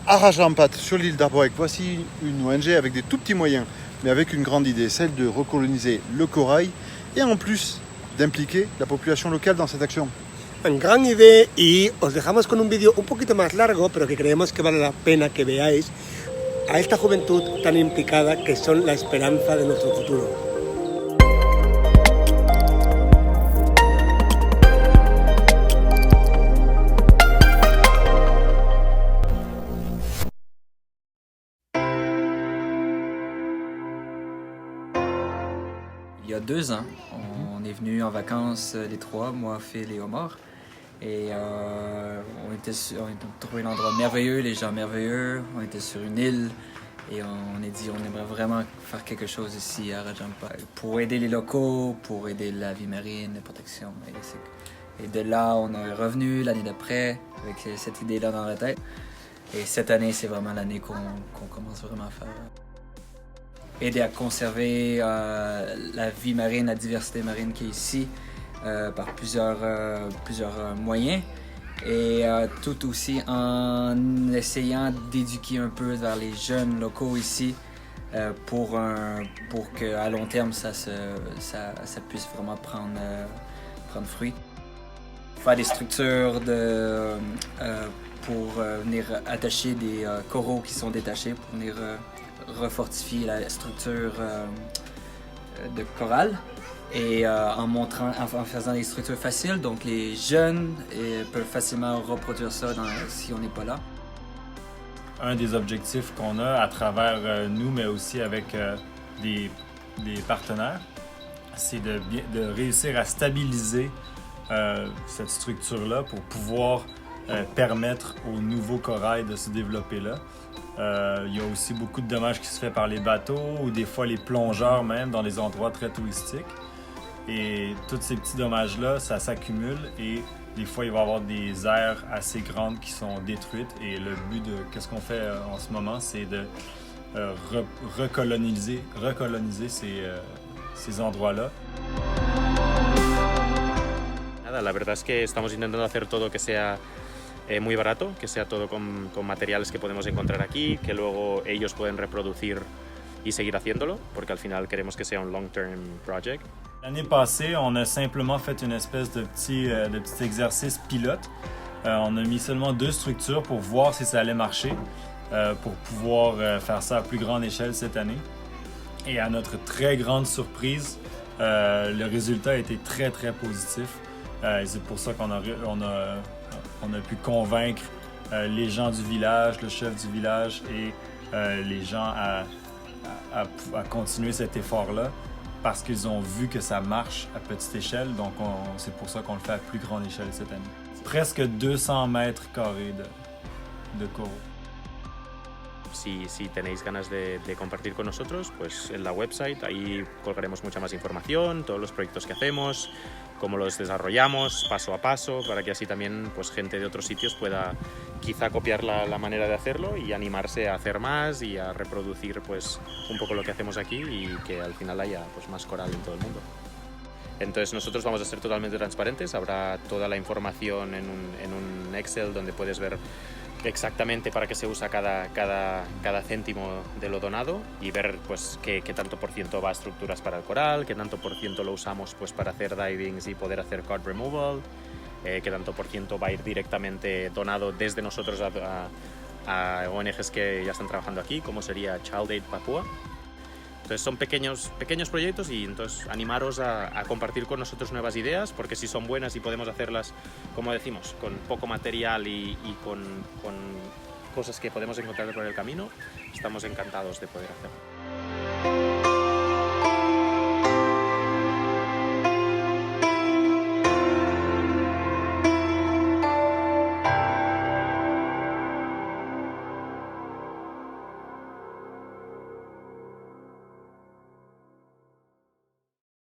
Arajaampat, sur l'île d'Arborec, voici une ONG avec des tout petits moyens, mais avec une grande idée, celle de recoloniser le corail et en plus d'impliquer la population locale dans cette action. Una gran idea y os dejamos con un vídeo un poquito más largo, pero que creemos que vale la pena que veáis a esta juventud tan implicada que son la esperanza de nuestro futuro. Il y a 2 ans, on est venu en vacances les 3, moi, Phil et Omar. Et on a trouvé un endroit merveilleux, les gens merveilleux. On était sur une île et on a dit on aimerait vraiment faire quelque chose ici à Arajaampat pour aider les locaux, pour aider la vie marine, la protection. Et de là, on est revenu l'année d'après avec cette idée-là dans la tête. Et cette année, c'est vraiment l'année qu'on commence vraiment à faire. Aider à conserver la vie marine, la diversité marine qui est ici par plusieurs moyens et tout aussi en essayant d'éduquer un peu vers les jeunes locaux ici pour qu'à long terme ça puisse vraiment prendre fruit. Faire des structures pour venir attacher des coraux qui sont détachés pour venir refortifier la structure de corail et en faisant des structures faciles, donc les jeunes peuvent facilement reproduire ça si on n'est pas là. Un des objectifs qu'on a à travers nous, mais aussi avec des partenaires, c'est de réussir à stabiliser cette structure-là pour pouvoir permettre aux nouveaux corails de se développer là. Il y a aussi beaucoup de dommages qui se font par les bateaux ou des fois les plongeurs même dans des endroits très touristiques. Et tous ces petits dommages-là, ça s'accumule et des fois il va y avoir des aires assez grandes qui sont détruites. Et le but de qu'est-ce qu'on fait en ce moment, c'est de recoloniser ces endroits-là. La verdad es que estamos intentando hacer todo que sea muy barato, que sea todo con materiales que podemos encontrar aquí, que luego ellos pueden reproducir y seguir haciéndolo, porque al final queremos que sea un long-term project. L'année passée, on a simplement fait une espèce de petit exercice pilote. On a mis seulement 2 structures pour voir si ça allait marcher, pour pouvoir faire ça à plus grande échelle cette année. Et à notre très grande surprise, le résultat a été très très positif. Et c'est pour ça qu'on a pu convaincre les gens du village, le chef du village et les gens à continuer cet effort-là parce qu'ils ont vu que ça marche à petite échelle. Donc c'est pour ça qu'on le fait à plus grande échelle cette année. Presque 200 mètres carrés de coraux. Si tenéis ganas de compartir con nosotros, pues en la website ahí colgaremos mucha más información, todos los proyectos que hacemos, cómo los desarrollamos paso a paso, para que así también pues, gente de otros sitios pueda quizá copiar la manera de hacerlo y animarse a hacer más y a reproducir pues, un poco lo que hacemos aquí y que al final haya pues, más coral en todo el mundo. Entonces nosotros vamos a ser totalmente transparentes, habrá toda la información en un Excel donde puedes ver exactamente para qué se usa cada céntimo de lo donado y ver pues qué tanto por ciento va a estructuras para el coral, qué tanto por ciento lo usamos pues para hacer divings y poder hacer cod removal, qué tanto por ciento va a ir directamente donado desde nosotros a ONGs que ya están trabajando aquí, como sería Child Aid Papúa. Entonces son pequeños proyectos y entonces animaros a compartir con nosotros nuevas ideas, porque si son buenas y podemos hacerlas, como decimos, con poco material y con cosas que podemos encontrar por el camino, estamos encantados de poder hacerlo.